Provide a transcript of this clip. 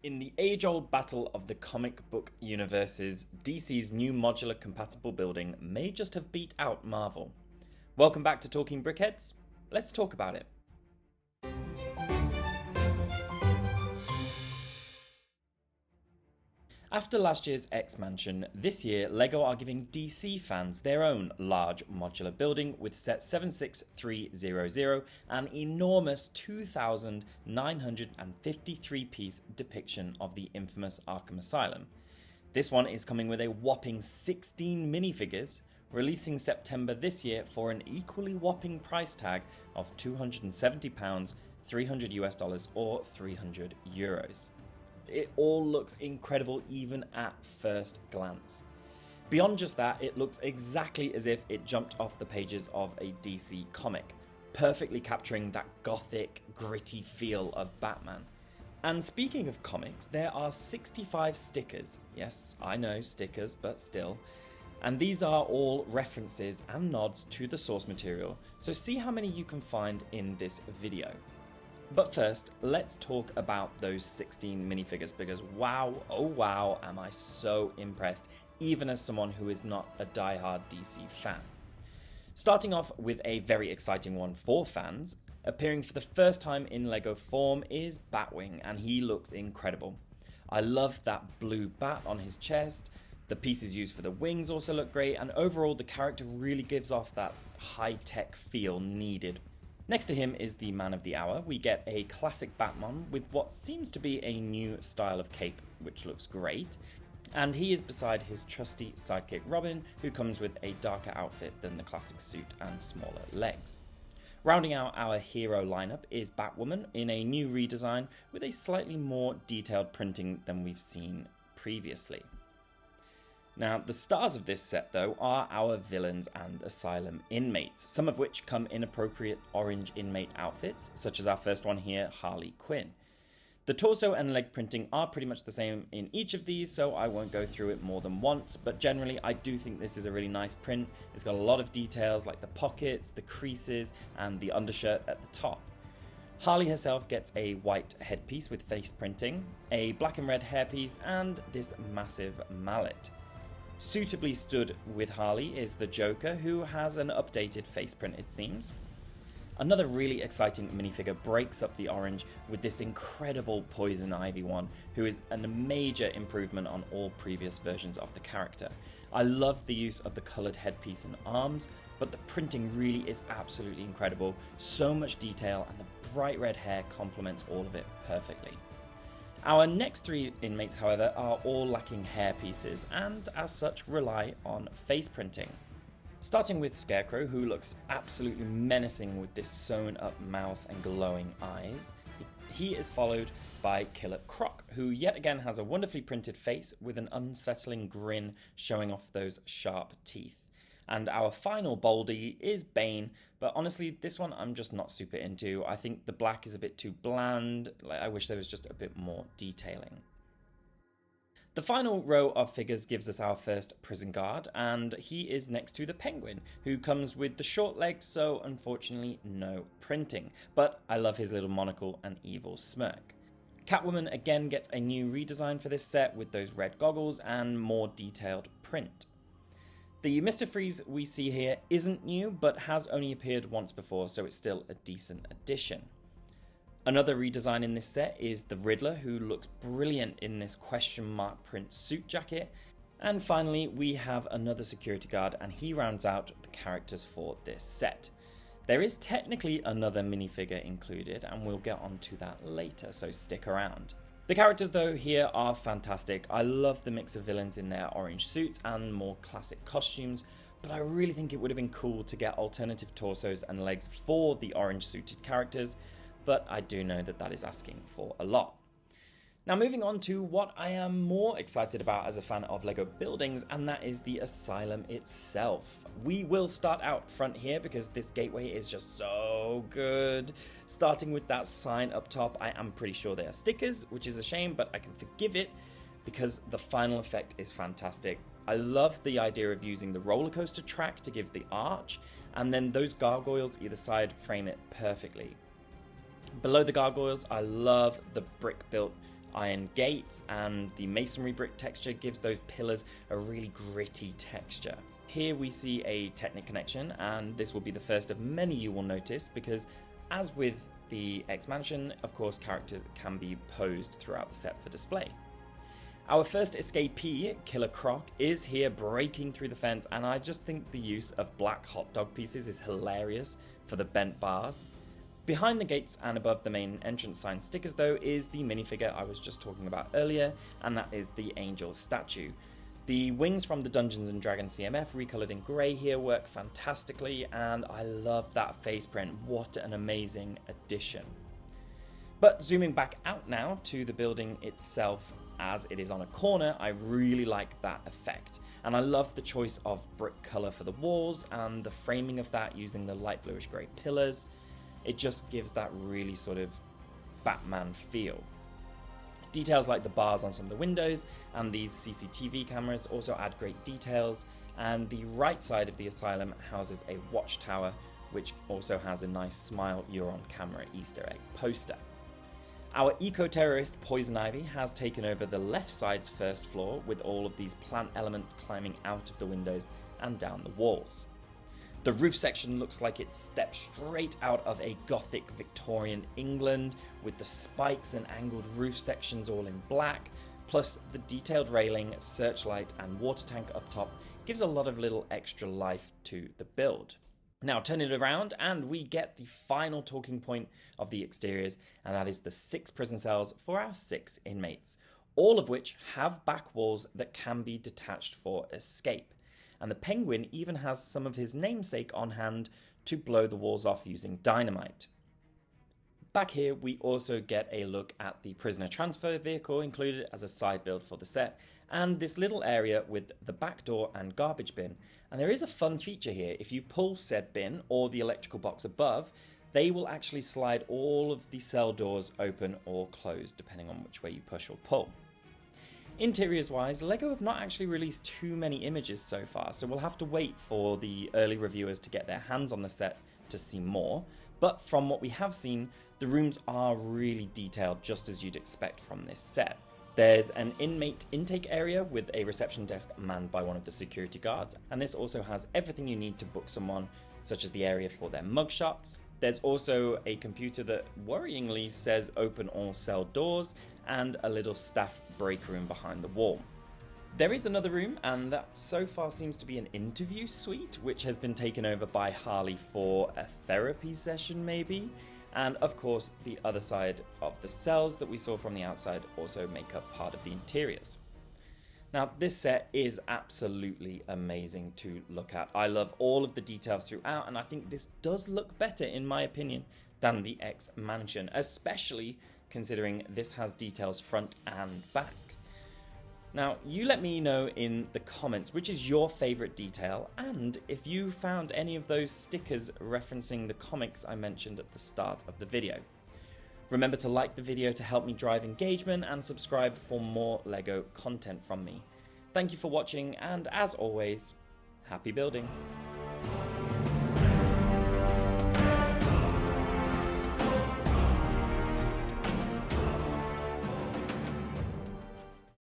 In the age-old battle of the comic book universes, DC's new modular compatible building may just have beat out Marvel. Welcome back to Talking Brickheads. Let's talk about it. After last year's X-Mansion, this year LEGO are giving DC fans their own large modular building with set 76300, an enormous 2,953 piece depiction of the infamous Arkham Asylum. This one is coming with a whopping 16 minifigures, releasing September this year for an equally whopping price tag of £270, $300 or 300 euros. It all looks incredible even at first glance. Beyond just that, it looks exactly as if it jumped off the pages of a DC comic, perfectly capturing that gothic, gritty feel of Batman. And speaking of comics, there are 65 stickers. Yes, I know, stickers, but still. And these are all references and nods to the source material, so see how many you can find in this video. But first, let's talk about those 16 minifigures because wow, oh wow, am I so impressed, even as someone who is not a diehard DC fan. Starting off with a very exciting one for fans, appearing for the first time in LEGO form is Batwing, and he looks incredible. I love that blue bat on his chest, the pieces used for the wings also look great, and overall the character really gives off that high-tech feel needed. Next to him is the man of the hour. We get a classic Batman with what seems to be a new style of cape, which looks great. And he is beside his trusty sidekick Robin, who comes with a darker outfit than the classic suit and smaller legs. Rounding out our hero lineup is Batwoman in a new redesign with a slightly more detailed printing than we've seen previously. Now, the stars of this set, though, are our villains and asylum inmates, some of which come in appropriate orange inmate outfits, such as our first one here, Harley Quinn. The torso and leg printing are pretty much the same in each of these, so I won't go through it more than once, but generally I do think this is a really nice print. It's got a lot of details like the pockets, the creases, and the undershirt at the top. Harley herself gets a white headpiece with face printing, a black and red hairpiece, and this massive mallet. Suitably stood with Harley is the Joker, who has an updated face print, it seems. Another really exciting minifigure breaks up the orange with this incredible Poison Ivy one, who is a major improvement on all previous versions of the character. I love the use of the coloured headpiece and arms, but the printing really is absolutely incredible. So much detail, and the bright red hair complements all of it perfectly. Our next three inmates, however, are all lacking hair pieces and as such rely on face printing. Starting with Scarecrow, who looks absolutely menacing with this sewn up mouth and glowing eyes. He is followed by Killer Croc, who yet again has a wonderfully printed face with an unsettling grin showing off those sharp teeth. And our final Baldy is Bane, but honestly, this one I'm just not super into. I think the black is a bit too bland. I wish there was just a bit more detailing. The final row of figures gives us our first prison guard, and he is next to the Penguin, who comes with the short legs, so unfortunately no printing. But I love his little monocle and evil smirk. Catwoman again gets a new redesign for this set with those red goggles and more detailed print. The Mr. Freeze we see here isn't new, but has only appeared once before, so it's still a decent addition. Another redesign in this set is the Riddler, who looks brilliant in this question mark print suit jacket. And finally, we have another security guard, and he rounds out the characters for this set. There is technically another minifigure included, and we'll get onto that later, so stick around. The characters though here are fantastic. I love the mix of villains in their orange suits and more classic costumes, but I really think it would have been cool to get alternative torsos and legs for the orange suited characters, but I do know that that is asking for a lot. Now moving on to what I am more excited about as a fan of LEGO buildings, and that is the Asylum itself. We will start out front here because this gateway is just so good. Starting with that sign up top, I am pretty sure they are stickers, which is a shame, but I can forgive it because the final effect is fantastic. I love the idea of using the roller coaster track to give the arch, and then those gargoyles either side frame it perfectly. Below the gargoyles, I love the brick built iron gates, and the masonry brick texture gives those pillars a really gritty texture. Here we see a Technic connection, and this will be the first of many you will notice, because as with the X Mansion, of course, characters can be posed throughout the set for display. Our first escapee, Killer Croc, is here breaking through the fence, and I just think the use of black hot dog pieces is hilarious for the bent bars. Behind the gates and above the main entrance sign stickers though is the minifigure I was just talking about earlier, and that is the Angel statue. The wings from the Dungeons & Dragons CMF recolored in grey here work fantastically, and I love that face print. What an amazing addition. But zooming back out now to the building itself, as it is on a corner, I really like that effect. And I love the choice of brick colour for the walls and the framing of that using the light bluish grey pillars. It just gives that really sort of Batman feel. Details like the bars on some of the windows and these CCTV cameras also add great details, and the right side of the asylum houses a watchtower which also has a nice Smile You're on Camera Easter egg poster. Our eco-terrorist Poison Ivy has taken over the left side's first floor with all of these plant elements climbing out of the windows and down the walls. The roof section looks like it steps straight out of a Gothic Victorian England, with the spikes and angled roof sections all in black, plus the detailed railing, searchlight and water tank up top gives a lot of little extra life to the build. Now turn it around and we get the final talking point of the exteriors, and that is the 6 prison cells for our 6 inmates, all of which have back walls that can be detached for escape. And the Penguin even has some of his namesake on hand to blow the walls off using dynamite. Back here we also get a look at the prisoner transfer vehicle included as a side build for the set, and this little area with the back door and garbage bin. And there is a fun feature here. If you pull said bin or the electrical box above, they will actually slide all of the cell doors open or closed depending on which way you push or pull. Interiors wise, LEGO have not actually released too many images so far, so we'll have to wait for the early reviewers to get their hands on the set to see more. But from what we have seen, the rooms are really detailed, just as you'd expect from this set. There's an inmate intake area with a reception desk manned by one of the security guards, and this also has everything you need to book someone, such as the area for their mugshots. There's also a computer that worryingly says open all cell doors, and a little staff break room behind the wall. There is another room, and that so far seems to be an interview suite, which has been taken over by Harley for a therapy session maybe. And of course, the other side of the cells that we saw from the outside also make up part of the interiors. Now, this set is absolutely amazing to look at. I love all of the details throughout, and I think this does look better, in my opinion, than the X Mansion, especially considering this has details front and back. Now, you let me know in the comments which is your favourite detail, and if you found any of those stickers referencing the comics I mentioned at the start of the video. Remember to like the video to help me drive engagement, and subscribe for more LEGO content from me. Thank you for watching, and as always, happy building!